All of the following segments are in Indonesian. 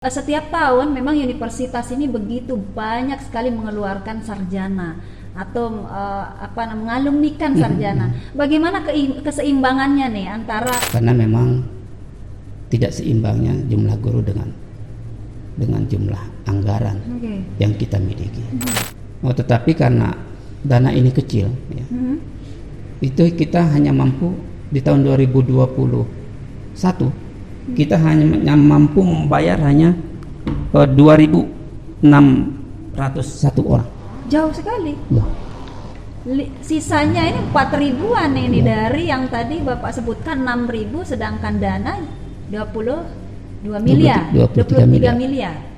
Setiap tahun memang universitas ini begitu banyak sekali mengeluarkan sarjana atau mengalumnikan sarjana. Bagaimana keseimbangannya nih antara, karena memang tidak seimbangnya jumlah guru dengan jumlah anggaran yang kita miliki. Tetapi karena dana ini kecil, ya, itu kita hanya mampu di tahun 2021 kita hanya mampu membayar hanya 2.601 orang. Jauh sekali. Ya. Sisanya ini 4.000-an ini dari yang tadi Bapak sebutkan 6.000, sedangkan dana 22 miliar, 23 miliar.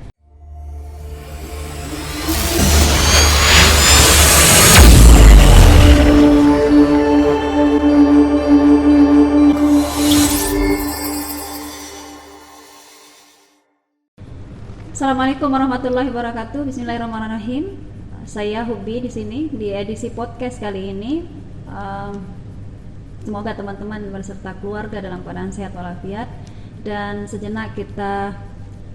Assalamualaikum warahmatullahi wabarakatuh. Bismillahirrahmanirrahim. Saya Hubi di sini di edisi podcast kali ini. Semoga teman-teman beserta keluarga dalam keadaan sehat walafiat, dan sejenak kita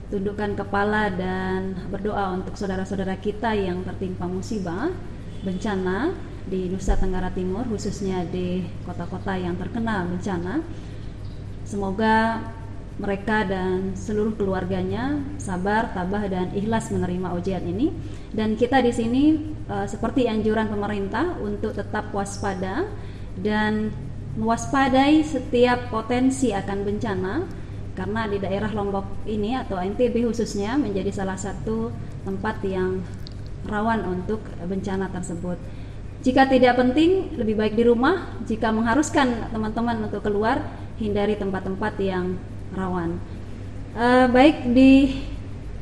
tundukkan kepala dan berdoa untuk saudara-saudara kita yang tertimpa musibah, bencana di Nusa Tenggara Timur, khususnya di kota-kota yang terkena bencana. Semoga mereka dan seluruh keluarganya sabar, tabah, dan ikhlas menerima ujian ini. Dan kita di sini seperti anjuran pemerintah untuk tetap waspada dan mewaspadai setiap potensi akan bencana, karena di daerah Lombok ini atau NTB khususnya menjadi salah satu tempat yang rawan untuk bencana tersebut. Jika tidak penting, lebih baik di rumah. Jika mengharuskan teman-teman untuk keluar, hindari tempat-tempat yang rawan. Baik, di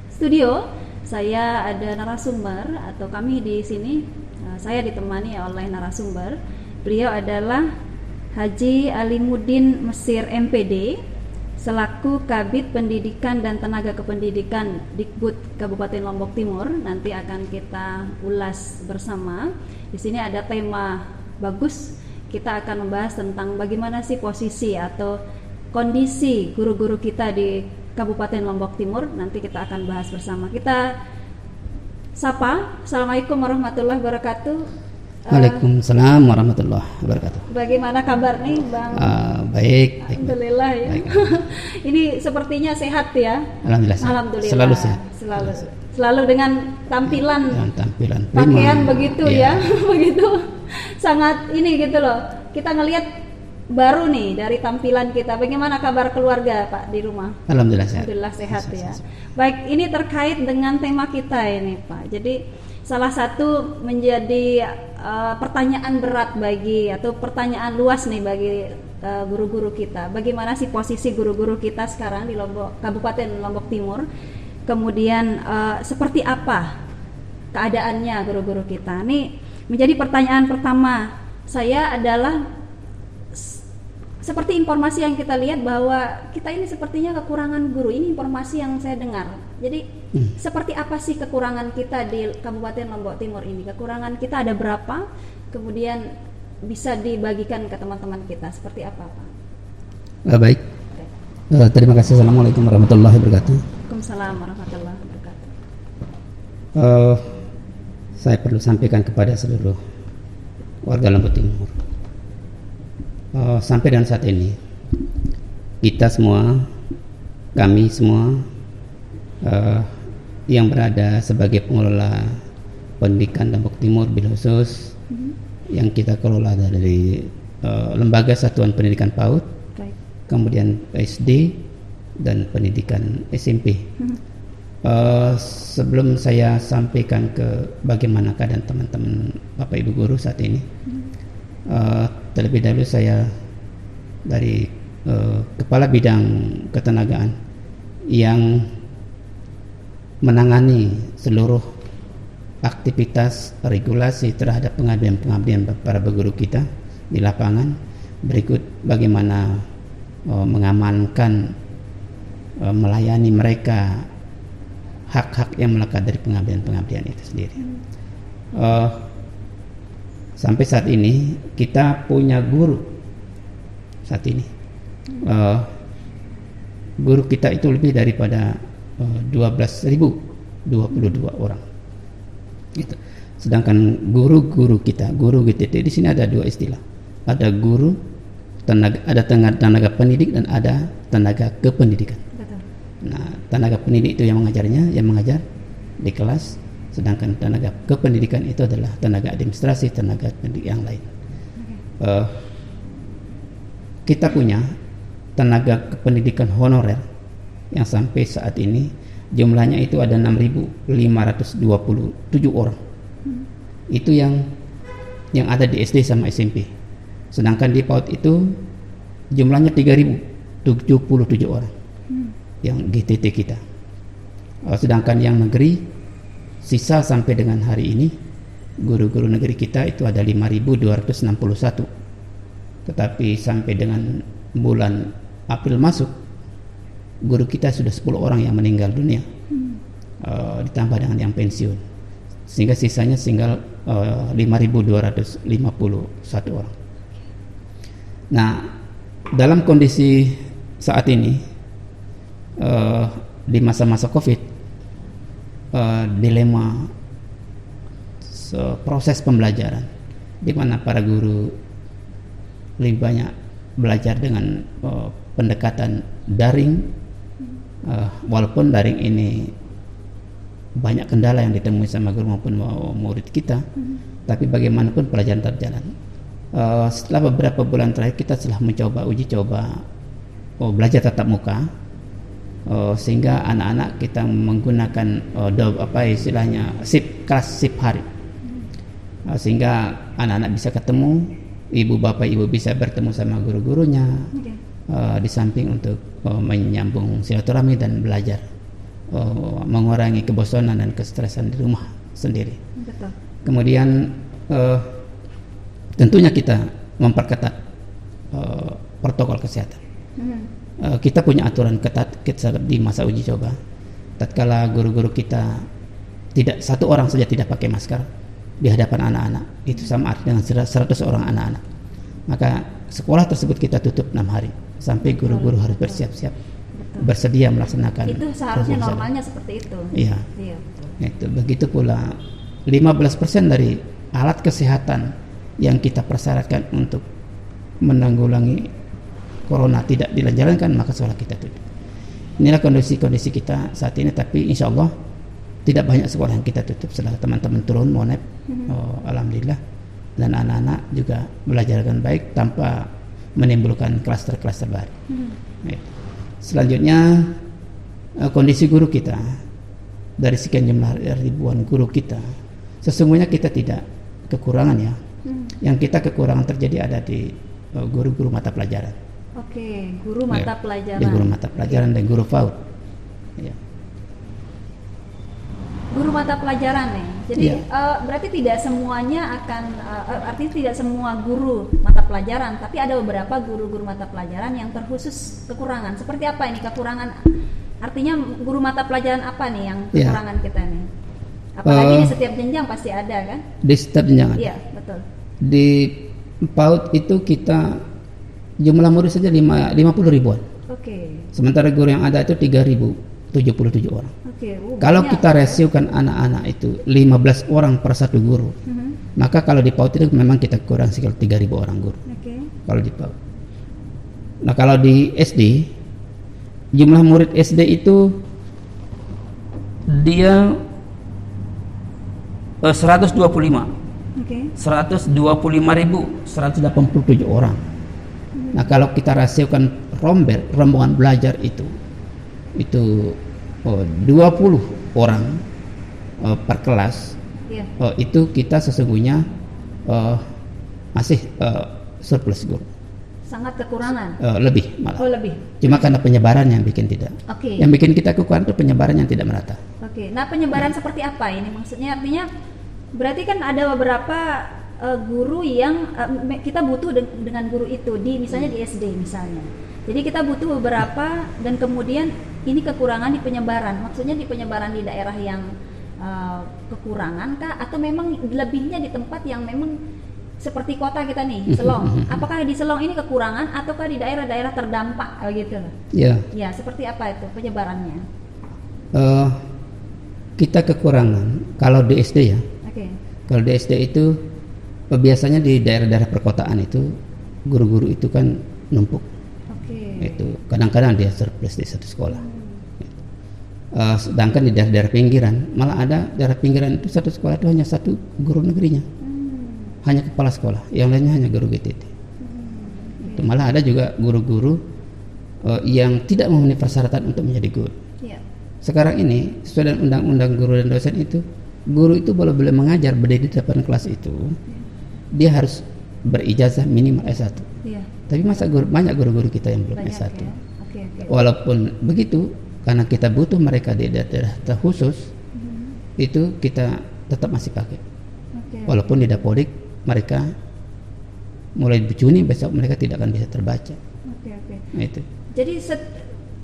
studio saya ada narasumber, atau kami di sini saya ditemani oleh narasumber. Beliau adalah Haji Alimuddin Mesir MPD selaku Kabid Pendidikan dan Tenaga Kependidikan Dikbud Kabupaten Lombok Timur. Nanti akan kita ulas bersama. Di sini ada tema bagus. Kita akan membahas tentang bagaimana sih posisi atau kondisi guru-guru kita di Kabupaten Lombok Timur. Nanti kita akan bahas bersama. Kita sapa. Assalamualaikum warahmatullahi wabarakatuh. Waalaikumsalam warahmatullahi wabarakatuh. Bagaimana kabar nih, Bang? Baik. Alhamdulillah ya. Baik. Ini sepertinya sehat ya. Alhamdulillah. Selalu sehat. Selalu dengan tampilan prima. Pakaian begitu ya. Begitu. Sangat ini gitu loh. Kita ngelihat baru nih dari tampilan kita. Bagaimana kabar keluarga, Pak, di rumah? Alhamdulillah sehat. Alhamdulillah sehat ya. Baik, ini terkait dengan tema kita ini, Pak. Jadi salah satu menjadi pertanyaan berat bagi, atau pertanyaan luas nih bagi guru-guru kita. Bagaimana sih posisi guru-guru kita sekarang di Kabupaten Lombok Timur? Kemudian seperti apa keadaannya guru-guru kita? Ini menjadi pertanyaan pertama saya adalah, seperti informasi yang kita lihat bahwa kita ini sepertinya kekurangan guru. Ini informasi yang saya dengar. Jadi seperti apa sih kekurangan kita di Kabupaten Lombok Timur ini? Kekurangan kita ada berapa? Kemudian bisa dibagikan ke teman-teman kita seperti apa, Pak? Baik. Terima kasih. Assalamualaikum warahmatullahi wabarakatuh. Waalaikumsalam warahmatullahi wabarakatuh. Saya perlu sampaikan kepada seluruh warga Lombok Timur. Sampai dan saat ini kita semua, kami semua yang berada sebagai pengelola pendidikan Lombok Timur, bil khusus yang kita kelola dari Lembaga Satuan Pendidikan PAUD, kemudian SD dan pendidikan SMP. Sebelum saya sampaikan ke bagaimana keadaan teman-teman Bapak Ibu guru saat ini, terlebih dahulu saya dari Kepala Bidang Ketenagaan yang menangani seluruh aktivitas regulasi terhadap pengabdian para guru kita di lapangan. Berikut bagaimana mengamankan, melayani mereka hak-hak yang melekat dari pengabdian itu sendiri. Sampai saat ini kita punya guru saat ini. Guru kita itu lebih daripada 12.022 orang. Gitu. Sedangkan guru-guru kita, guru GTT di sini ada dua istilah. Ada guru tenaga pendidik dan ada tenaga kependidikan. Betul. Nah, tenaga pendidik itu yang mengajar di kelas, sedangkan tenaga kependidikan itu adalah tenaga administrasi, tenaga pendidik yang lain. Kita punya tenaga kependidikan honorer yang sampai saat ini jumlahnya itu ada 6.527 orang. Itu yang ada di SD sama SMP. Sedangkan di PAUD itu jumlahnya 3.077 orang yang GTT kita. Sedangkan yang negeri sisa sampai dengan hari ini guru-guru negeri kita itu ada 5.261. Tetapi sampai dengan bulan April masuk, guru kita sudah 10 orang yang meninggal dunia, ditambah dengan yang pensiun, sehingga sisanya tinggal 5.251 orang. Nah, dalam kondisi saat ini di masa-masa COVID, dilema proses pembelajaran di mana para guru lebih banyak belajar dengan pendekatan daring, walaupun daring ini banyak kendala yang ditemui sama guru maupun murid kita, tapi bagaimanapun pelajaran tetap jalan. Setelah beberapa bulan terakhir kita telah mencoba belajar tatap muka, sehingga anak-anak kita menggunakan kelas shift hari, sehingga anak-anak bisa ketemu, ibu bapak ibu bisa bertemu sama guru-gurunya, di samping untuk menyambung silaturahmi dan belajar, mengurangi kebosanan dan kestresan di rumah sendiri. Betul. Kemudian tentunya kita memperketat protokol kesehatan. Kita punya aturan ketat di masa uji coba. Tatkala guru-guru kita tidak satu orang saja tidak pakai masker di hadapan anak-anak, itu sama arti dengan 100 orang anak-anak, maka sekolah tersebut kita tutup 6 hari sampai guru-guru harus bersiap-siap, bersedia melaksanakan. Itu seharusnya normalnya seperti itu. Iya. Itu begitu pula 15% dari alat kesehatan yang kita persyaratkan untuk menanggulangi corona tidak dijalankan, maka sekolah kita tutup. Inilah kondisi kita saat ini, tapi insya Allah tidak banyak sekolah yang kita tutup setelah teman-teman turun monep. Alhamdulillah, dan anak-anak juga belajar dengan baik tanpa menimbulkan klaster-klaster baru. Selanjutnya, kondisi guru kita, dari sekian jumlah ribuan guru kita, sesungguhnya kita tidak kekurangan ya. Yang kita kekurangan terjadi ada di guru-guru mata pelajaran. Oke, guru mata pelajaran. Di guru mata pelajaran dan guru PAUD. Ya. Guru mata pelajaran nih. Jadi berarti tidak semuanya artinya tidak semua guru mata pelajaran, tapi ada beberapa guru-guru mata pelajaran yang terkhusus kekurangan. Seperti apa ini kekurangan? Artinya guru mata pelajaran apa nih yang kekurangan kita nih? Apalagi di setiap jenjang pasti ada kan? Di setiap jenjang ada. Iya, betul. Di PAUD itu kita jumlah murid saja 50 ribuan. Oke. Sementara guru yang ada itu 3.077 orang. Oke. Kalau kita rasiokan anak-anak itu 15 orang per satu guru, maka kalau di PAUD itu memang kita kurang sekitar 3.000 orang guru. Kalau di PAUD. Nah, kalau di SD, jumlah murid SD itu dia 125. 125.187 orang. Nah, kalau kita rasiokan rombongan belajar itu 20 orang per kelas, itu kita sesungguhnya masih surplus guru. Sangat kekurangan. Lebih malah. Oh, lebih. Cuma karena penyebaran yang bikin tidak. Yang bikin kita kekurangan itu penyebaran yang tidak merata. Nah, penyebaran seperti apa ini? Maksudnya artinya berarti kan ada beberapa guru yang kita butuh dengan guru itu misalnya di SD misalnya. Jadi kita butuh beberapa dan kemudian ini kekurangan di penyebaran. Maksudnya di penyebaran di daerah yang kekurangan kah atau memang lebihnya di tempat yang memang seperti kota kita nih, Selong. Apakah di Selong ini kekurangan ataukah di daerah-daerah terdampak gitu loh? Iya. Ya, seperti apa itu penyebarannya? Kita kekurangan kalau di SD ya. Okay. Kalau di SD itu biasanya di daerah-daerah perkotaan itu guru-guru itu kan numpuk. Okay. Itu kadang-kadang dia surplus di satu sekolah. Sedangkan di daerah-daerah pinggiran malah ada daerah pinggiran itu satu sekolah itu hanya satu guru negerinya. Hanya kepala sekolah, yang lainnya hanya guru GTT. Itu malah ada juga guru-guru yang tidak memenuhi persyaratan untuk menjadi guru. Yeah. Sekarang ini sesuai dengan undang-undang guru dan dosen itu, guru itu boleh mengajar berdiri di depan kelas itu, dia harus berijazah minimal S1. Yeah. Tapi masa banyak guru-guru kita yang belum banyak, S1. ya? Okay. Walaupun begitu, karena kita butuh mereka di daerah khusus, itu kita tetap masih pakai. Walaupun di Dapodik mereka mulai Juni besok mereka tidak akan bisa terbaca. Nah, itu. Jadi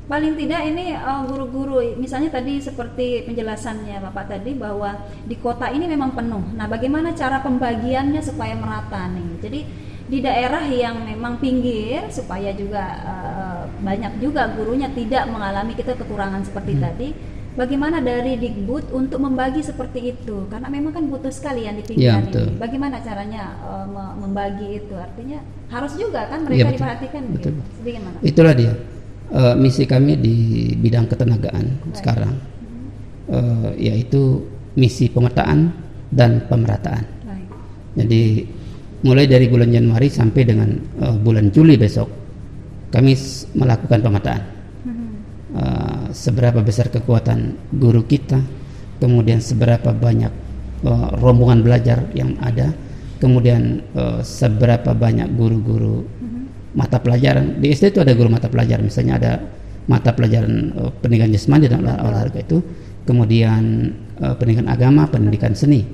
paling tidak ini guru-guru, misalnya tadi seperti penjelasannya Bapak tadi bahwa di kota ini memang penuh. Nah, bagaimana cara pembagiannya supaya merata nih? Jadi di daerah yang memang pinggir supaya juga banyak juga gurunya tidak mengalami kita kekurangan seperti tadi. Bagaimana dari Dikbud untuk membagi seperti itu? Karena memang kan butuh sekali yang di pinggiran ini. Bagaimana caranya membagi itu? Artinya harus juga kan mereka diperhatikan. Betul. Bagaimana? Itulah dia misi kami di bidang ketenagaan sekarang, yaitu misi pemetaan dan pemerataan. Jadi mulai dari bulan Januari sampai dengan bulan Juli besok kami melakukan pemetaan. Seberapa besar kekuatan guru kita, kemudian seberapa banyak rombongan belajar yang ada, kemudian seberapa banyak guru-guru mata pelajaran. Di SD itu ada guru mata pelajaran, misalnya ada mata pelajaran pendidikan jasmani dan olahraga itu, kemudian pendidikan agama, pendidikan seni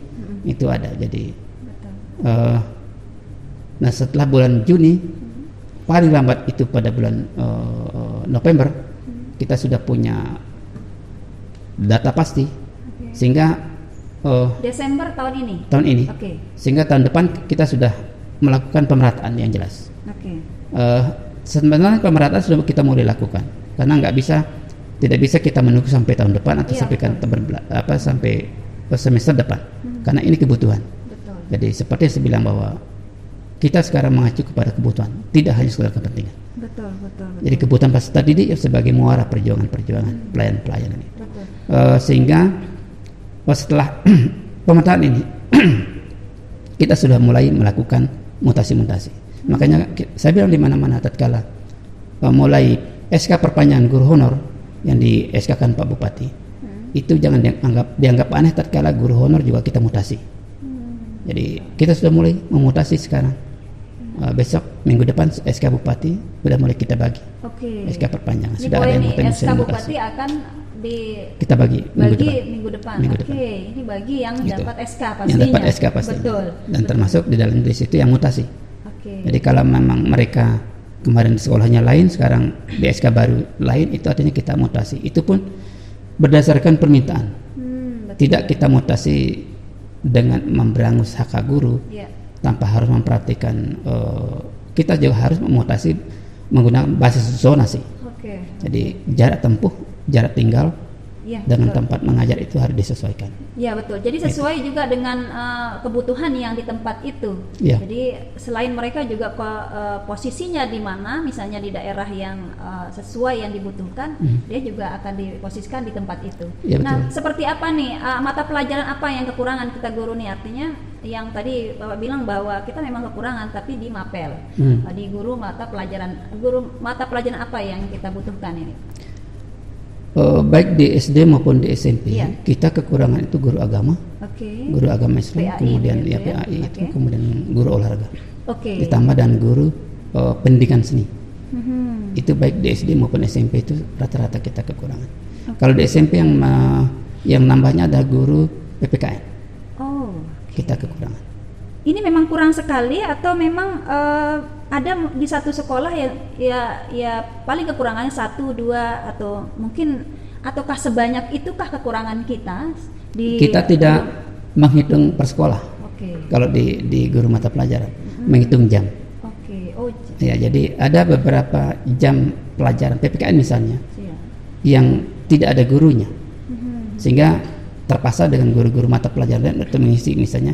itu ada. Jadi nah setelah bulan Juni paling lambat itu pada bulan November kita sudah punya data pasti, sehingga Desember tahun ini. Sehingga tahun depan kita sudah melakukan pemerataan yang jelas. Sebenarnya pemerataan sudah kita mulai lakukan, karena tidak bisa kita menunggu sampai tahun depan atau sampai semester depan, karena ini kebutuhan. Betul. Jadi seperti saya bilang bahwa kita sekarang mengacu kepada kebutuhan, tidak hanya sekedar kepentingan. Betul. Jadi kebutuhan peserta didik sebagai muara perjuangan pelayan-pelayan ini. Sehingga setelah pemetaan ini kita sudah mulai melakukan mutasi-mutasi. Makanya saya bilang di mana-mana tatkala mulai SK perpanjangan guru honor yang di SK-kan Pak Bupati, itu jangan dianggap aneh tatkala guru honor juga kita mutasi. Jadi kita sudah mulai memutasi sekarang. Besok minggu depan SK Bupati sudah mulai kita bagi. SK perpanjangan. Sudah ada yang SK Bupati akan kita bagi minggu depan. Ini bagi yang gitu. Dapat SK pastinya. Yang dapat SK pastinya. Betul. Dan termasuk di dalam list itu yang mutasi. Jadi kalau memang mereka kemarin di sekolahnya lain, sekarang di SK baru lain, itu artinya kita mutasi. Itu pun berdasarkan permintaan. Tidak kita mutasi dengan memberangus hak guru. Tanpa harus memperhatikan, kita juga harus memutasi menggunakan basis zonasi. Jadi jarak tempuh, jarak tinggal dengan tempat mengajar itu harus disesuaikan. Ya betul. Jadi sesuai juga dengan kebutuhan yang di tempat itu. Jadi selain mereka juga posisinya di mana, misalnya di daerah yang sesuai yang dibutuhkan, dia juga akan diposisikan di tempat itu. Nah, seperti apa nih mata pelajaran apa yang kekurangan kita guru nih? Artinya yang tadi Bapak bilang bahwa kita memang kekurangan, tapi di mapel, di guru mata pelajaran apa yang kita butuhkan ini? Baik di SD maupun di SMP, kita kekurangan itu guru agama, guru agama Islam, PAI, kemudian PAI itu, kemudian guru olahraga, ditambah dan guru pendidikan seni. Itu baik di SD maupun SMP itu rata-rata kita kekurangan. Kalau di SMP yang nambahnya ada guru PPKN, kita kekurangan. Ini memang kurang sekali atau memang ada di satu sekolah ya paling kekurangannya 1, 2 atau mungkin ataukah sebanyak itukah kekurangan kita kita tidak menghitung per sekolah. Kalau di guru mata pelajaran menghitung jam. Ya, jadi ada beberapa jam pelajaran PPKN misalnya yang tidak ada gurunya. Sehingga terpaksa dengan guru-guru mata pelajaran untuk mengisi misalnya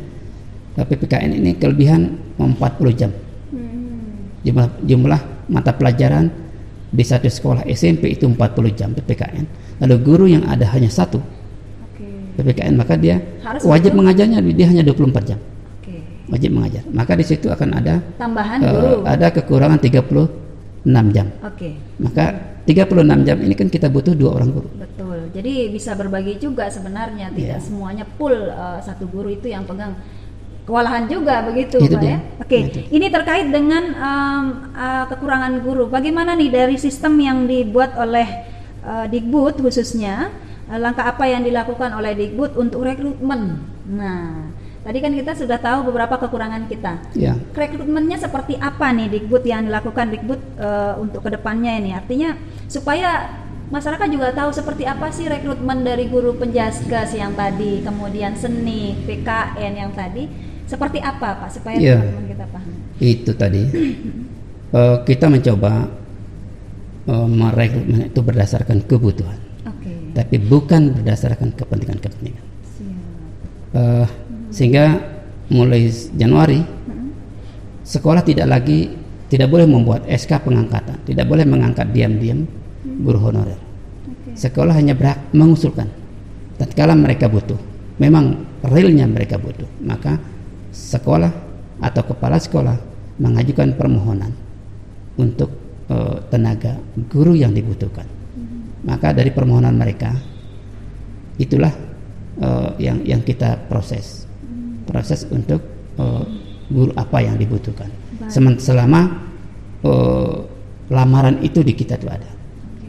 PPKN ini kelebihan 40 jam. Jumlah mata pelajaran di satu sekolah SMP itu 40 jam PPKN. Lalu guru yang ada hanya satu PPKN, maka dia wajib mengajarnya dia hanya 24 jam. Wajib mengajar. Maka di situ akan ada tambahan guru. Ada kekurangan 36 jam. Maka 36 jam ini kan kita butuh 2 orang guru. Betul. Jadi bisa berbagi juga sebenarnya, tidak semuanya full satu guru itu yang pegang. Kewalahan juga begitu, Pak ya. Ini terkait dengan kekurangan guru. Bagaimana nih dari sistem yang dibuat oleh Dikbud khususnya, langkah apa yang dilakukan oleh Dikbud untuk rekrutmen? Nah, tadi kan kita sudah tahu beberapa kekurangan kita. Rekrutmennya seperti apa nih Dikbud yang dilakukan Dikbud untuk kedepannya ini? Artinya supaya masyarakat juga tahu seperti apa sih rekrutmen dari guru penjaskes yang tadi, kemudian seni, PKN yang tadi. Seperti apa Pak supaya teman-teman kita paham? Itu tadi kita mencoba merekrutmen itu berdasarkan kebutuhan, tapi bukan berdasarkan kepentingan-kepentingan. Sehingga mulai Januari sekolah tidak boleh membuat SK pengangkatan, tidak boleh mengangkat diam-diam guru honorer. Sekolah hanya berhak mengusulkan. Tatkala mereka butuh, memang realnya mereka butuh, maka sekolah atau kepala sekolah mengajukan permohonan untuk tenaga guru yang dibutuhkan. Maka dari permohonan mereka itulah yang kita proses untuk guru apa yang dibutuhkan. Selama lamaran itu di kita itu ada.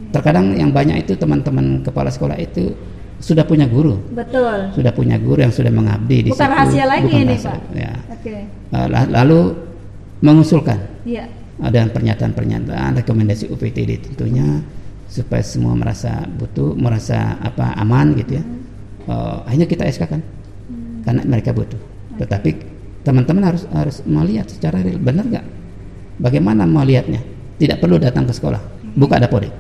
Terkadang yang banyak itu teman-teman kepala sekolah itu sudah punya guru. Betul. Sudah punya guru yang sudah mengabdi di situ. Bukan rahasia lagi ini, Pak. Ya. Lalu mengusulkan. Ada pernyataan-pernyataan rekomendasi UPTD tentunya supaya semua merasa aman gitu ya. Akhirnya kita SK kan. Karena mereka butuh. Tetapi teman-teman harus melihat secara real, benar nggak? Bagaimana melihatnya? Tidak perlu datang ke sekolah. Buka dapodik.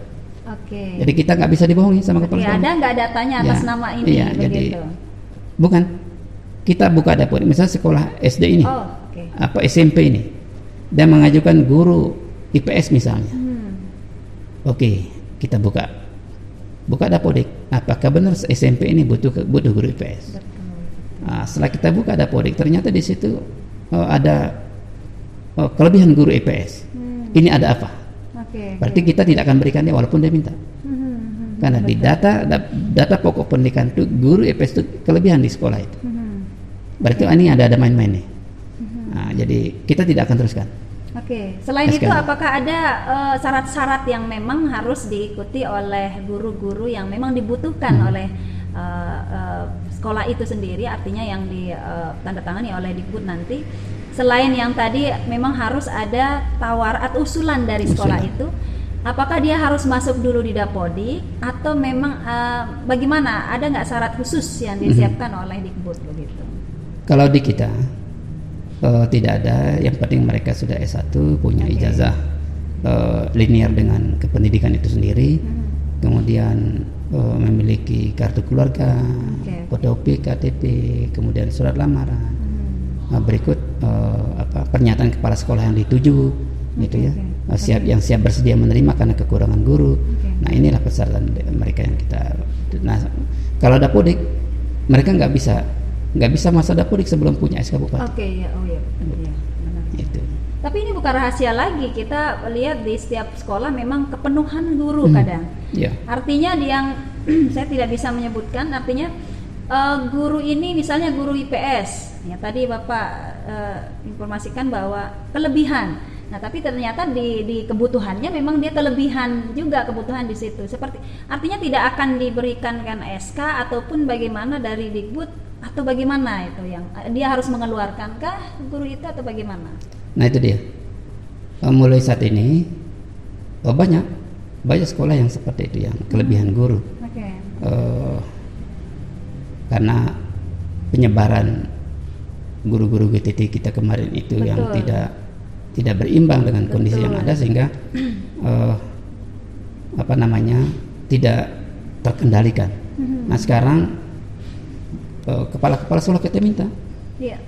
Jadi kita nggak bisa dibohongi sama kepala sekolah. Ada nggak datanya atas nama ini? Jadi bukan kita buka dapodik. Misalnya sekolah SD ini, apa SMP ini, dan mengajukan guru IPS misalnya. Kita buka dapodik. Apakah benar SMP ini butuh guru IPS? Setelah kita buka dapodik, ternyata di situ ada kelebihan guru IPS. Ini ada apa? Berarti kita tidak akan berikan dia walaupun dia minta. Karena di data pokok pendidikan itu guru IPS itu kelebihan di sekolah itu. Berarti ini ada main-main nih. Jadi kita tidak akan teruskan. Selain itu apakah ada syarat-syarat yang memang harus diikuti oleh guru-guru yang memang dibutuhkan oleh sekolah itu sendiri, artinya yang ditandatangani oleh Dikbud nanti? Selain yang tadi memang harus ada tawar atau usulan dari sekolah itu, apakah dia harus masuk dulu di dapodik atau memang bagaimana? Ada nggak syarat khusus yang disiapkan oleh Dikbud begitu? Kalau di kita tidak ada, yang penting mereka sudah S1, punya ijazah linear dengan kependidikan itu sendiri, kemudian memiliki kartu keluarga, fotokopi KTP, kemudian surat lamaran. Berikut pernyataan kepala sekolah yang dituju, gitu ya, siap bersedia menerima karena kekurangan guru. Nah inilah persyaratan mereka yang kita. Nah kalau dapodik mereka nggak bisa masa dapodik sebelum punya SK Bupati. Itu. Tapi ini bukan rahasia lagi, kita lihat di setiap sekolah memang kepenuhan guru kadang. Artinya yang saya tidak bisa menyebutkan, artinya guru ini misalnya guru IPS ya, tadi Bapak informasikan bahwa kelebihan. Nah, tapi ternyata di kebutuhannya memang dia kelebihan juga kebutuhan di situ. Seperti artinya tidak akan diberikan kan SK ataupun bagaimana dari Dikbud atau bagaimana itu yang dia harus mengeluarkankah guru itu atau bagaimana? Nah, itu dia. Mulai saat ini banyak sekolah yang seperti itu, yang kelebihan guru. Karena penyebaran guru-guru GTT kita kemarin itu yang tidak berimbang dengan kondisi yang ada, sehingga tidak terkendalikan. Nah sekarang kepala-kepala sekolah kita minta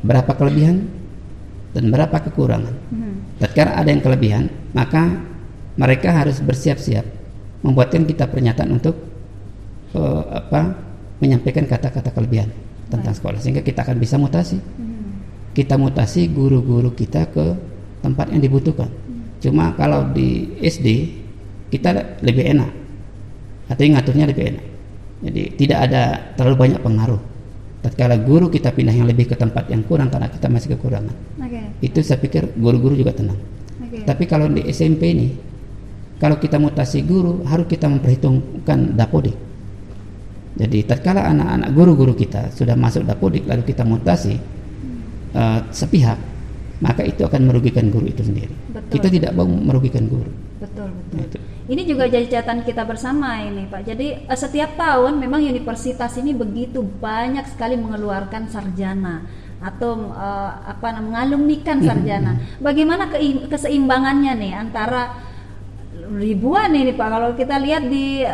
berapa kelebihan dan berapa kekurangan. Tatkala ada yang kelebihan, maka mereka harus bersiap-siap membuatkan kita pernyataan untuk menyampaikan kata-kata kelebihan tentang sekolah, sehingga kita akan bisa mutasi. Kita mutasi guru-guru kita ke tempat yang dibutuhkan. Cuma kalau di SD kita lebih enak, artinya ngaturnya lebih enak. Jadi tidak ada terlalu banyak pengaruh. Tatkala guru kita pindah yang lebih ke tempat yang kurang karena kita masih kekurangan, itu saya pikir guru-guru juga tenang. Tapi kalau di SMP ini, kalau kita mutasi guru, harus kita memperhitungkan dapodik. Jadi tatkala anak-anak guru-guru kita sudah masuk dapodik lalu kita mutasi sepihak, maka itu akan merugikan guru itu sendiri. Betul. Kita tidak mau merugikan guru. Betul. Itu. Ini juga jadi catatan kita bersama ini Pak. Jadi setiap tahun memang universitas ini begitu banyak sekali mengeluarkan sarjana atau mengalumnikan sarjana. Bagaimana keseimbangannya nih antara ribuan ini Pak? Kalau kita lihat di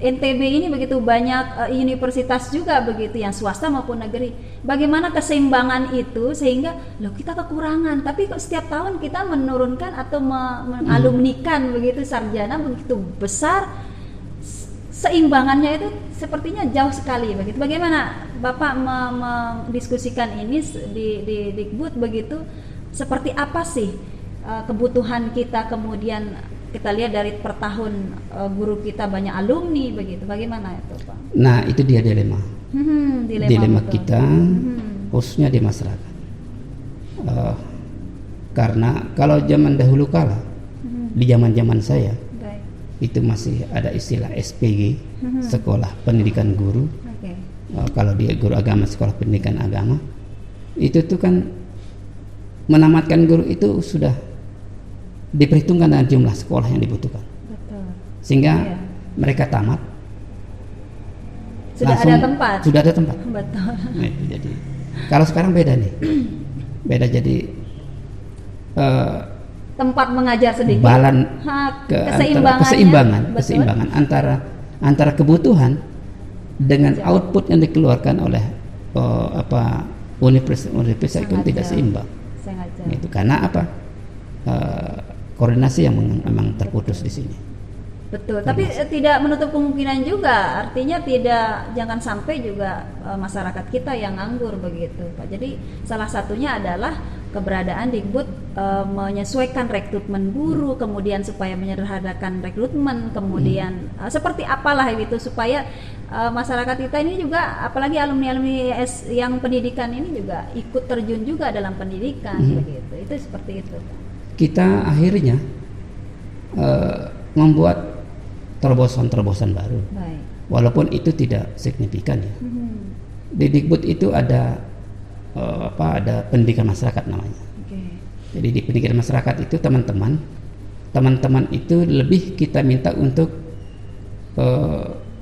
NTB ini begitu banyak universitas juga begitu yang swasta maupun negeri. Bagaimana keseimbangan itu sehingga kita kekurangan, tapi kok setiap tahun kita menurunkan atau mengalumnikan begitu sarjana begitu besar, seimbangannya itu sepertinya jauh sekali begitu. Bagaimana Bapak mendiskusikan ini di Dikbud begitu? Seperti apa sih kebutuhan kita, kemudian kita lihat dari per tahun guru kita banyak alumni begitu. Bagaimana itu Pak? Nah itu dia dilema. Dilema kita khususnya di masyarakat. Karena kalau zaman dahulu kala, di zaman saya, itu masih ada istilah SPG, Sekolah Pendidikan Guru. Kalau dia guru agama, Sekolah Pendidikan Agama, itu tuh kan menamatkan guru itu sudah diperhitungkan dengan jumlah sekolah yang dibutuhkan. Betul. Sehingga mereka tamat sudah ada tempat. Betul. Nah, jadi kalau sekarang beda nih. Beda jadi tempat mengajar sedikit. Keseimbangan antara kebutuhan dengan output yang dikeluarkan oleh universitas itu tidak seimbang. Itu karena apa? Koordinasi yang memang terputus di sini. Betul, tapi tidak menutup kemungkinan juga, artinya jangan sampai juga masyarakat kita yang nganggur begitu Pak. Jadi salah satunya adalah keberadaan Dikbud menyesuaikan rekrutmen guru, kemudian supaya menyederhanakan rekrutmen, kemudian seperti apalah itu supaya masyarakat kita ini juga, apalagi alumni-alumni yang pendidikan ini juga ikut terjun juga dalam pendidikan begitu. Itu seperti itu Pak. Kita akhirnya membuat terobosan-terobosan baru. Baik. Walaupun itu tidak signifikan ya. Di Dikbud itu ada ada pendidikan masyarakat namanya. Jadi di pendidikan masyarakat itu teman-teman itu lebih kita minta untuk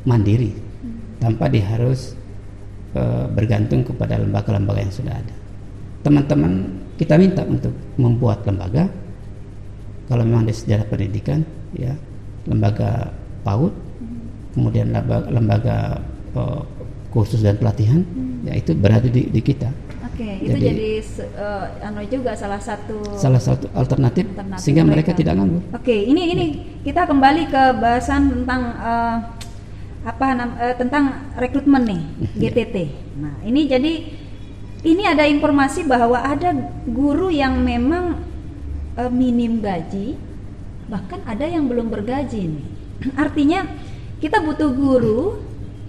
mandiri tanpa harus bergantung kepada lembaga-lembaga yang sudah ada. Teman-teman kita minta untuk membuat lembaga. Kalau memang di sejarah pendidikan, ya lembaga PAUD, kemudian lembaga kursus dan pelatihan, ya itu berada di kita. Itu jadi juga salah satu alternatif sehingga mereka tidak nganggur. Ini kita kembali ke bahasan tentang tentang rekrutmen nih, GTT. Nah, ini ada informasi bahwa ada guru yang memang minim gaji, bahkan ada yang belum bergaji nih. Artinya kita butuh guru,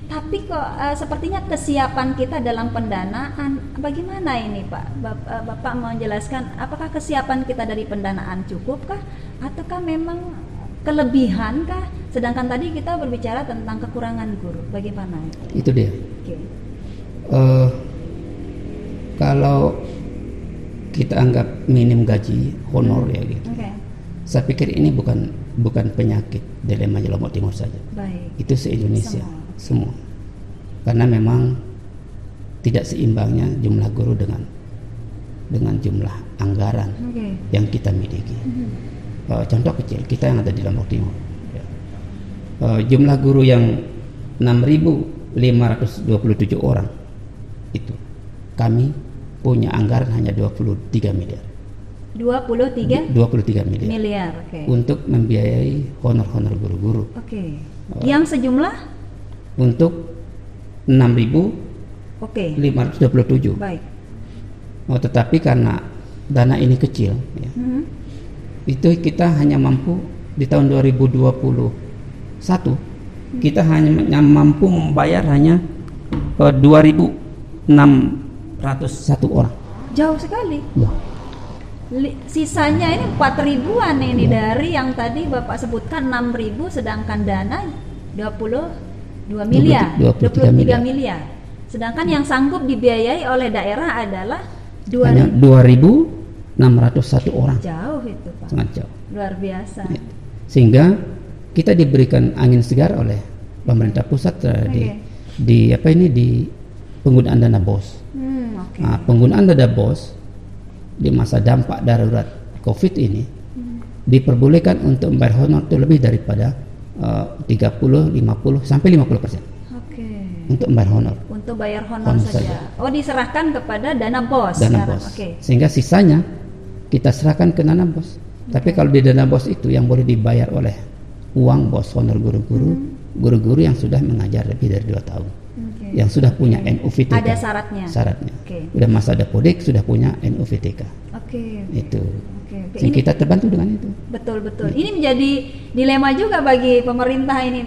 tapi kok sepertinya kesiapan kita dalam pendanaan bagaimana ini Pak? Bapak mau menjelaskan apakah kesiapan kita dari pendanaan cukupkah ataukah memang kelebihankah? Sedangkan tadi kita berbicara tentang kekurangan guru, bagaimana itu? Itu dia. Kalau kita anggap minim gaji honor ya gitu. Saya pikir ini bukan penyakit dilema Lombok Timur saja. Baik. Itu se-Indonesia semua. Karena memang tidak seimbangnya jumlah guru dengan jumlah anggaran yang kita miliki. Contoh kecil kita yang ada di Lombok Timur. Jumlah guru yang 6.000 1.527 orang itu kami punya anggaran hanya 23 miliar. 23 miliar, okay. Untuk membiayai honor-honor guru-guru. Okay. Yang sejumlah untuk 6.527. Baik. Tetapi karena dana ini kecil, ya, itu kita hanya mampu di tahun 2021 kita hanya mampu membayar hanya 2.601 orang. Jauh sekali. Ya. Sisanya ini 4.000-an ini dari yang tadi Bapak sebutkan 6.000, sedangkan dana 22 miliar, 23 miliar. Sedangkan yang sanggup dibiayai oleh daerah adalah 2.601 orang. Jauh itu, Pak. Sangat jauh. Luar biasa. Ya. Sehingga kita diberikan angin segar oleh pemerintah pusat di penggunaan dana BOS. Nah, penggunaan dana BOS di masa dampak darurat COVID ini diperbolehkan untuk membayar honor itu lebih daripada 30, 50 sampai 50%. Untuk membayar honor. Untuk bayar honor saja. Oh, diserahkan kepada dana BOS. Dana BOS. Sehingga sisanya kita serahkan ke dana BOS. Tapi kalau di dana BOS itu yang boleh dibayar oleh uang BOS honor guru-guru, guru-guru yang sudah mengajar lebih dari 2 tahun. Yang sudah punya NUVTK. Ada syaratnya. Sudah masa dapodik, sudah punya NUVTK. Itu. Jadi kita terbantu dengan itu. Betul. Ini menjadi dilema juga bagi pemerintah ini.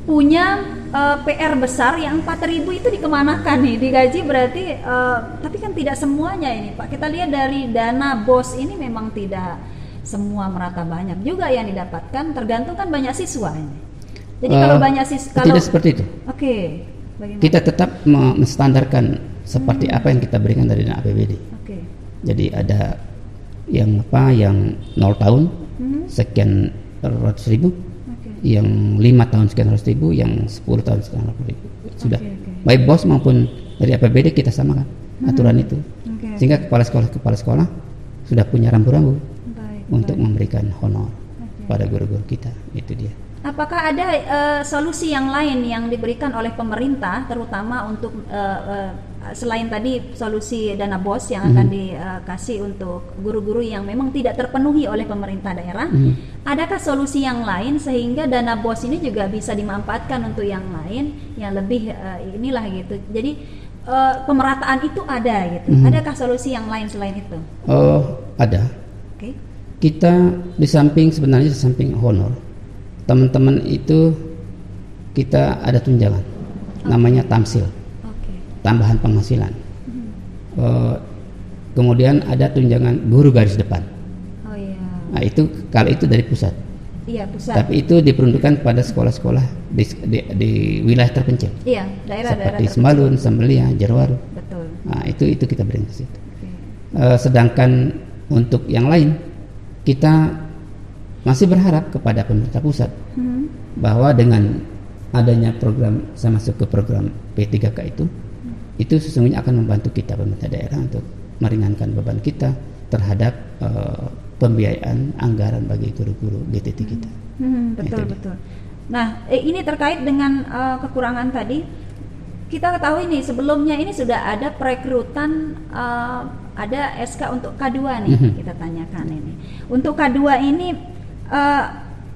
Punya PR besar yang 4.000 itu dikemanakan nih? Digaji berarti, tapi kan tidak semuanya ini, Pak. Kita lihat dari dana BOS ini memang tidak semua merata, banyak juga yang didapatkan. Tergantung kan banyak siswa ini. Jadi kalau banyak siswa, tidak seperti itu. Bagaimana? Kita tetap menstandarkan seperti apa yang kita berikan dari dana APBD. Jadi ada yang 0 tahun sekian ratus ribu, yang 5 tahun sekian ratus ribu, yang 10 tahun sekian ratus ribu. Sudah. Baik BOS maupun dari APBD kita samakan aturan itu. Sehingga kepala sekolah sudah punya rambu-rambu untuk memberikan honor pada guru-guru kita. Itu dia. Apakah ada solusi yang lain yang diberikan oleh pemerintah, terutama untuk selain tadi solusi dana BOS yang akan dikasih untuk guru-guru yang memang tidak terpenuhi oleh pemerintah daerah? Adakah solusi yang lain sehingga dana BOS ini juga bisa dimanfaatkan untuk yang lain, yang lebih inilah gitu? Jadi pemerataan itu ada gitu. Adakah solusi yang lain selain itu? Ada. Kita di samping honor, teman-teman itu kita ada tunjangan, namanya tamsil, tambahan penghasilan. Kemudian ada tunjangan guru garis depan. Nah itu kalau itu dari pusat. Tapi itu diperuntukkan pada sekolah-sekolah di wilayah terpencil. Daerah seperti Sembalun, Sambelia, Jarwaru. Nah itu kita berikan ke situ. Sedangkan untuk yang lain kita masih berharap kepada pemerintah pusat bahwa dengan adanya program, saya masuk ke program P3K itu sesungguhnya akan membantu kita pemerintah daerah untuk meringankan beban kita terhadap pembiayaan anggaran bagi guru-guru GTT kita. Betul. Nah, ini terkait dengan kekurangan tadi. Kita ketahui nih sebelumnya ini sudah ada perekrutan, ada SK untuk K2 nih, kita tanyakan ini. Untuk K2 ini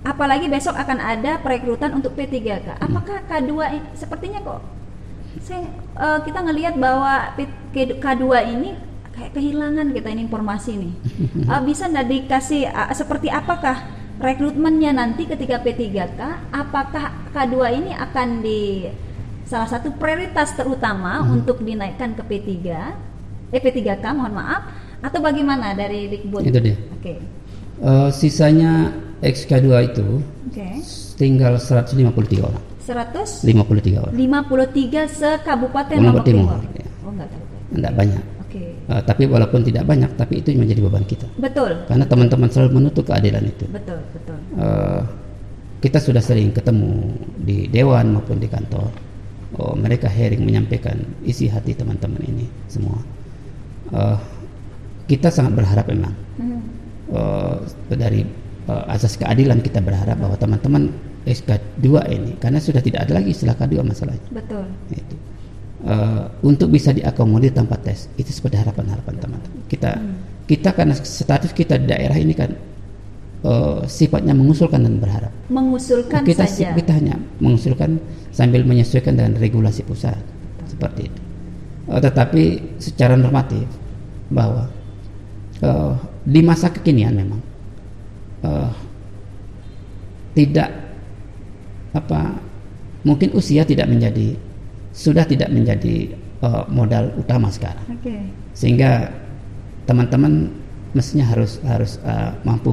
apalagi besok akan ada perekrutan untuk P3K. Apakah K2 ini sepertinya kok kita ngelihat bahwa K2 ini kayak kehilangan kita ini informasi nih. Bisa nggak dikasih seperti apakah rekrutmennya nanti ketika P3K? Apakah K2 ini akan di salah satu prioritas terutama untuk dinaikkan ke P3K, mohon maaf, atau bagaimana dari Dikbud? Itu dia. Sisanya XK2 itu tinggal 153 orang. 153 orang. 53 se-Kabupaten Lombok Timur. Ya. Enggak banyak. Tapi walaupun tidak banyak, tapi itu menjadi beban kita. Betul. Karena teman-teman selalu menuntut keadilan itu. Betul. Kita sudah sering ketemu di dewan maupun di kantor. Mereka hearing menyampaikan isi hati teman-teman ini semua. Kita sangat berharap memang dari asas keadilan kita berharap bahwa teman-teman SK2 ini, karena sudah tidak ada lagi istilah K2 masalahnya. Betul. Itu. Untuk bisa diakomodir tanpa tes, itu seperti harapan-harapan teman-teman. Kita karena status kita di daerah ini kan sifatnya mengusulkan dan berharap. Mengusulkan saja. Kita hanya mengusulkan sambil menyesuaikan dengan regulasi pusat. Seperti itu. Tetapi secara normatif bahwa di masa kekinian memang tidak mungkin usia sudah tidak menjadi modal utama sekarang. Sehingga teman-teman mestinya harus mampu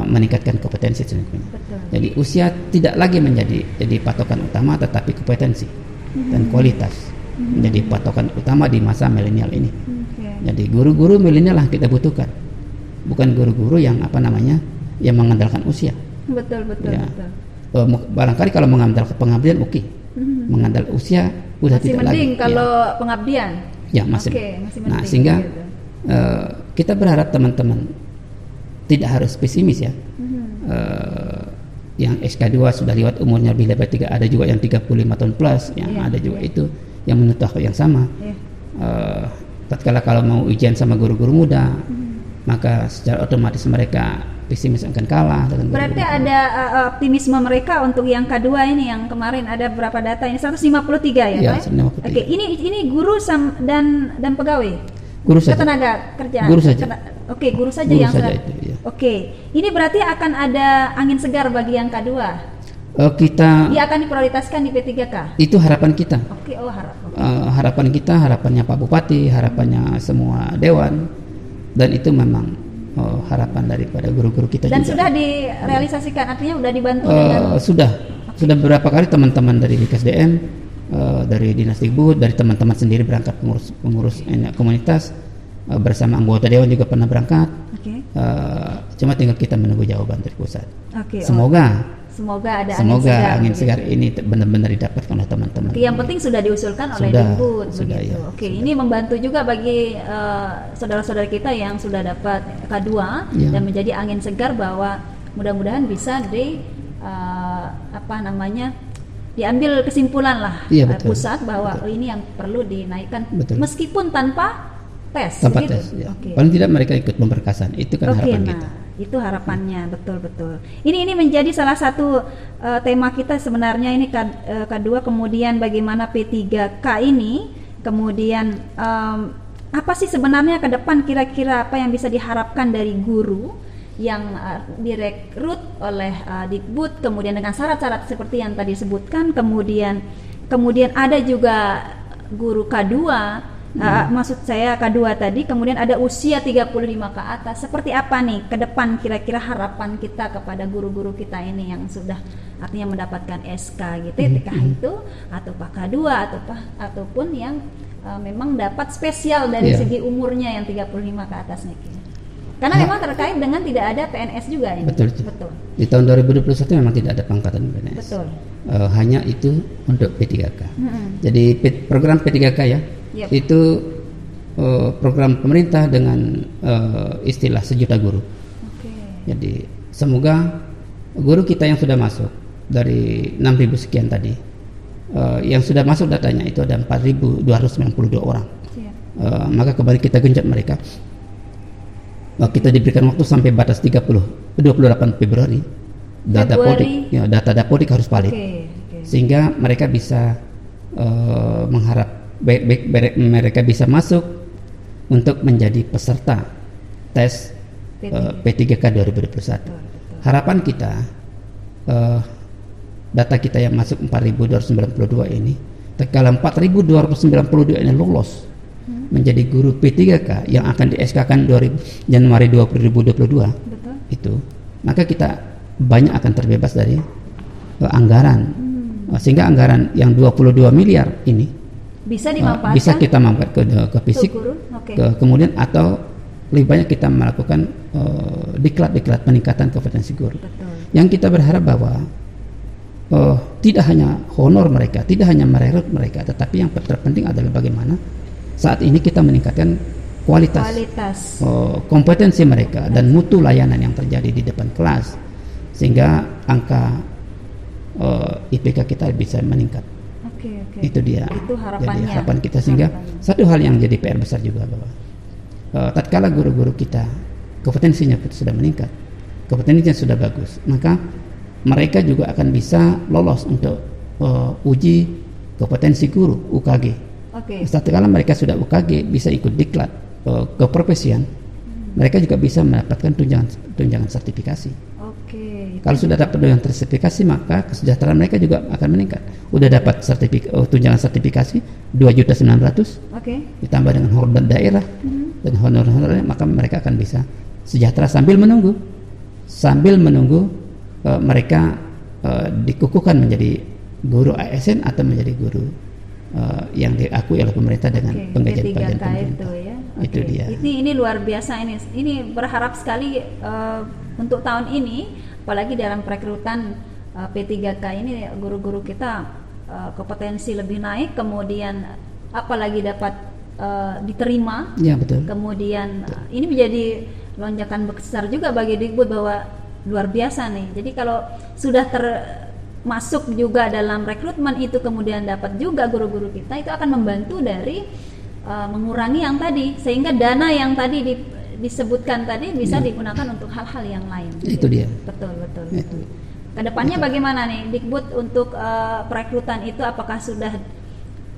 meningkatkan kompetensi sesungguhnya. Jadi usia tidak lagi jadi patokan utama, tetapi kompetensi dan kualitas menjadi patokan utama di masa milenial ini. Jadi guru-guru milenial lah kita butuhkan, bukan guru-guru yang yang mengandalkan usia. Betul. Barangkali kalau mengandalkan pengabdian mengandalkan usia udah masih tidak lagi. Masih mending kalau pengabdian. Ya masih. Masih Nah mending, sehingga gitu. Kita berharap teman-teman tidak harus pesimis ya. Yang SK2 sudah lewat umurnya lebih dari 3, ada juga yang 35 tahun plus, yang ada juga itu yang menuntut hak yang sama. Tatkala kalau mau ujian sama guru-guru muda, maka secara otomatis mereka pesimis akan kalah dengan guru-guru. Berarti ada optimisme mereka untuk yang K2 ini, yang kemarin ada berapa data ini 153 ya, Pak? 153. Oke, ini guru dan pegawai. Guru saja. Ketenaga kerjaan. Guru saja. Oke, guru saja guru yang saja itu, ya. Oke, ini berarti akan ada angin segar bagi yang K2. Dia akan diprioritaskan di P3K. Itu harapan kita. Oke, harapan kita, harapannya Pak Bupati, harapannya semua dewan, dan itu memang harapan daripada guru-guru kita. Dan juga. Sudah direalisasikan, artinya sudah dibantu. Sudah beberapa kali teman-teman dari BKSDM, dari Dinas Dikbud, dari teman-teman sendiri berangkat pengurus komunitas, bersama anggota dewan juga pernah berangkat. Cuma tinggal kita menunggu jawaban dari pusat. Semoga ada angin segar ini benar-benar didapatkan oleh teman-teman. Yang penting sudah diusulkan oleh Dikbud begitu. Ya, ini membantu juga bagi saudara-saudara kita yang sudah dapat K2 dan menjadi angin segar bahwa mudah-mudahan bisa diambil kesimpulan lah pusat bahwa ini yang perlu dinaikkan meskipun tanpa tes. Paling tidak mereka ikut memberkasan. Itu kan harapan kita. Itu harapannya, betul. Ini menjadi salah satu tema kita sebenarnya, ini K2, kemudian bagaimana P3K ini, kemudian apa sih sebenarnya ke depan kira-kira apa yang bisa diharapkan dari guru yang direkrut oleh Dikbud, kemudian dengan syarat-syarat seperti yang tadi disebutkan, kemudian ada juga guru K2. Maksud saya K2 tadi, kemudian ada usia 35 ke atas. Seperti apa nih ke depan kira-kira harapan kita kepada guru-guru kita ini yang sudah artinya mendapatkan SK gitu, itu atau K2 ataupun yang memang dapat spesial dari segi umurnya yang 35 ke atas nih. Karena memang terkait dengan tidak ada PNS juga ini. Betul. Di tahun 2021 memang tidak ada pangkatan PNS. Betul. Hanya itu untuk P3K. Jadi program P3K ya. Itu program pemerintah dengan istilah 1 juta guru. Jadi semoga guru kita yang sudah masuk dari 6.000 sekian tadi, yang sudah masuk datanya itu ada 4.292 orang. Maka kembali kita genjot mereka. Kita diberikan waktu sampai batas 28 Februari. Data Dapodik harus valid. Sehingga mereka bisa mereka bisa masuk untuk menjadi peserta tes P3K 2021. Harapan kita data kita yang masuk 4.292 ini, kalau 4.292 ini lolos menjadi guru P3K yang akan di-SK-kan Januari 2022. Itu, maka kita banyak akan terbebas dari anggaran. Sehingga anggaran yang 22 miliar ini bisa kita mampir ke fisik, kemudian atau lebih banyak kita melakukan diklat peningkatan kompetensi guru. Yang kita berharap bahwa tidak hanya honor mereka, tidak hanya merekrut mereka, tetapi yang terpenting adalah bagaimana saat ini kita meningkatkan kualitas kompetensi mereka dan mutu layanan yang terjadi di depan kelas. sehingga angka IPK kita bisa meningkat. Itu dia. Itu harapannya. Jadi harapan kita, sehingga satu hal yang jadi PR besar juga bahwa tatkala guru-guru kita kompetensinya sudah meningkat, kompetensinya sudah bagus, maka mereka juga akan bisa lolos untuk uji kompetensi guru UKG. Tatkala mereka sudah UKG bisa ikut diklat keprofesian, mereka juga bisa mendapatkan tunjangan sertifikasi. Kalau sudah dapat tunjangan sertifikasi, maka kesejahteraan mereka juga akan meningkat. Udah dapat tunjangan sertifikasi 2.900.000, ditambah dengan honor daerah dan honor, maka mereka akan bisa sejahtera sambil menunggu mereka dikukuhkan menjadi guru ASN atau menjadi guru yang diakui oleh pemerintah dengan penggajian pemerintah. Itu dia. Ini luar biasa ini berharap sekali untuk tahun ini, apalagi dalam perekrutan P3K ini guru-guru kita kompetensi lebih naik, kemudian apalagi dapat diterima. Ya, betul. Kemudian ini menjadi lonjakan besar juga bagi Dikbud bahwa luar biasa nih. Jadi kalau sudah termasuk juga dalam rekrutmen itu, kemudian dapat juga guru-guru kita, itu akan membantu dari mengurangi yang tadi, sehingga dana yang tadi disebutkan tadi bisa digunakan untuk hal-hal yang lain. Itu dia. Betul. Kedepannya bagaimana nih Dikbud untuk perekrutan itu, apakah sudah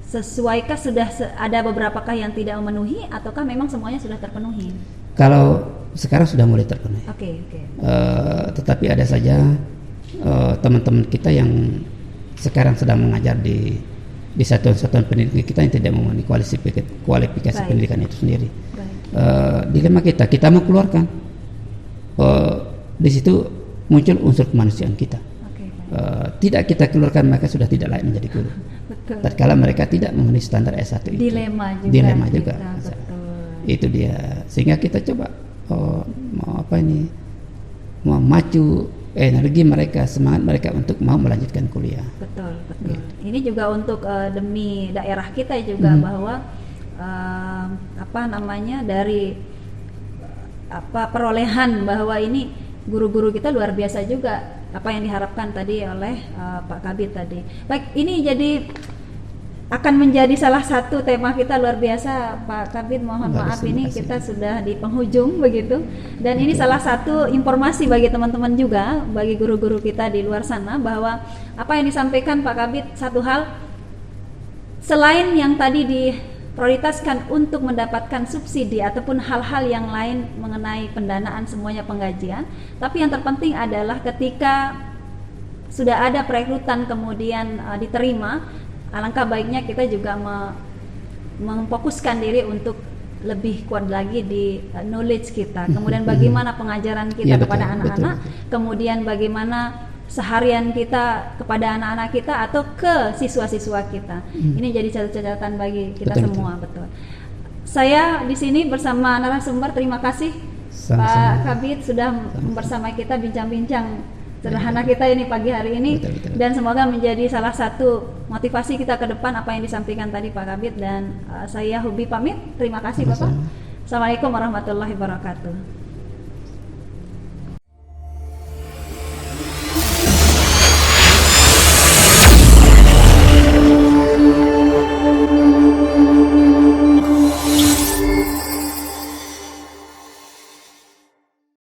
sesuaikah, sudah ada beberapakah yang tidak memenuhi, ataukah memang semuanya sudah terpenuhi? Kalau sekarang sudah mulai terpenuhi. Tetapi ada saja teman-teman kita yang sekarang sedang mengajar di satuan-satuan pendidikan kita yang tidak memenuhi kualifikasi pendidikan itu sendiri. Dilema kita mau keluarkan, di situ muncul unsur kemanusiaan kita. Tidak kita keluarkan, maka sudah tidak layak menjadi guru. Tatkala mereka tidak memenuhi standar S1 itu. Dilema juga. Itu dia. Sehingga kita coba memacu energi mereka, semangat mereka untuk mau melanjutkan kuliah. Betul. Gitu. Ini juga untuk demi daerah kita juga, bahwa dari perolehan bahwa ini guru-guru kita luar biasa juga, apa yang diharapkan tadi oleh Pak Kabid tadi. Baik, ini jadi akan menjadi salah satu tema kita luar biasa, Pak Kabid. Mohon maaf, ini kita sudah di penghujung begitu, dan ini salah satu informasi bagi teman-teman juga, bagi guru-guru kita di luar sana, bahwa apa yang disampaikan Pak Kabid, satu hal selain yang tadi diprioritaskan untuk mendapatkan subsidi ataupun hal-hal yang lain mengenai pendanaan semuanya penggajian, tapi yang terpenting adalah ketika sudah ada perekrutan kemudian diterima, alangkah baiknya kita juga memfokuskan diri untuk lebih kuat lagi di knowledge kita, kemudian bagaimana pengajaran kita kepada anak-anak, kemudian bagaimana seharian kita kepada anak-anak kita atau ke siswa-siswa kita. Ini jadi catatan bagi kita semua. Betul. Saya di sini bersama narasumber, terima kasih Pak Kabid sudah bersama kita bincang-bincang sederhana kita ini pagi hari ini. Betul. Dan semoga menjadi salah satu motivasi kita ke depan apa yang disampaikan tadi Pak Kabid. Dan saya Hubi pamit, terima kasih Bapak. Assalamualaikum warahmatullahi wabarakatuh.